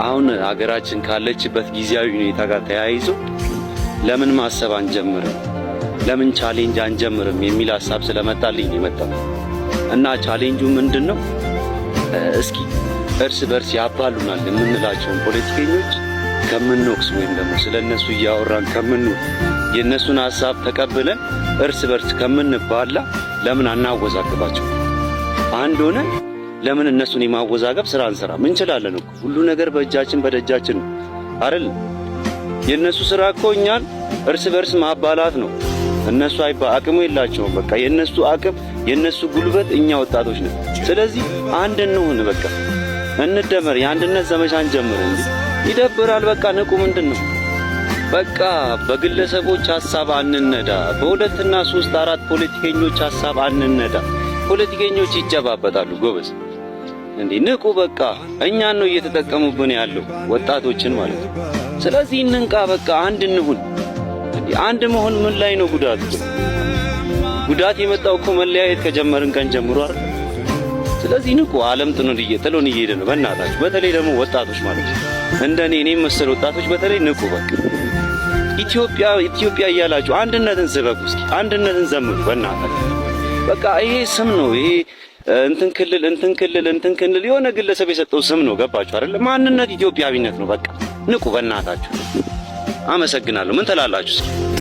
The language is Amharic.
አሁን ሀገራችን ካለችበት ጊዜያዊ ሁኔታ ጋር ተያይዞ ለምን ማሰብ አንጀምርም፣ ለምን ቻሌንጅ አንጀምርም የሚል ሐሳብ ስለመጣልኝ የመጣው እና ቻሌንጁ ምንድነው? እስኪ እርስ በርስ ያባሉናል የምንላቸውን ፖለቲከኞች ከምንወቅስ ወይም ደግሞ ስለነሱ እያወራን ከምንውል የነሱን ሐሳብ ተቀብለን እርስ በርስ ከምንባላ ለምን አናወዛግባቸው? አንድ ሆነ ለምን እነሱን የማወዛገብ ስራ እንሰራም? እንችላለን እኮ ሁሉ ነገር በእጃችን በደጃችን አይደል? የነሱ ስራ እኮ እኛን እርስ በርስ ማባላት ነው። እነሱ አቅሙ የላቸውም። በቃ የነሱ አቅም የነሱ ጉልበት እኛ ወጣቶች ነን። ስለዚህ አንድ እንሁን፣ በቃ እንደመር፣ የአንድነት ዘመቻን ጀምር እንዴ! ይደብራል። በቃ ንቁ። ምንድነው? በቃ በግለሰቦች ሐሳብ አንነዳ፣ በሁለትና 3 4 ፖለቲከኞች ሐሳብ አንነዳ። ፖለቲከኞች ይጨባበጣሉ ጎበዝ። እንዴ ንቁ። በቃ እኛን ነው እየተጠቀሙብን ያለው ወጣቶችን ማለት ነው። ስለዚህ እንንቃ። በቃ አንድ እንሁን። አንድ መሆን ምን ላይ ነው ጉዳቱ? ጉዳት የመጣው እኮ መለያየት ከጀመርን ቀን ጀምሮ አይደል? ስለዚህ ንቁ። ዓለም ጥሎን እየሄደ ነው። በእናታችሁ በተለይ ደግሞ ወጣቶች ማለት ነው እንደኔ እኔም መሰል ወጣቶች በተለይ ንቁ። በቃ ኢትዮጵያ እያላችሁ አንድነትን ስበኩ። እስኪ አንድነትን ዘምሩ በእናታችሁ። በቃ ይሄ ስም ነው። ይሄ እንትን ክልል የሆነ ግለሰብ የሰጠው ስም ነው። ገባችሁ አይደል? ማንነት ኢትዮጵያዊነት ነው። በቃ ንቁ በእናታችሁ። አመሰግናለሁ። ምን ትላላችሁ እስኪ?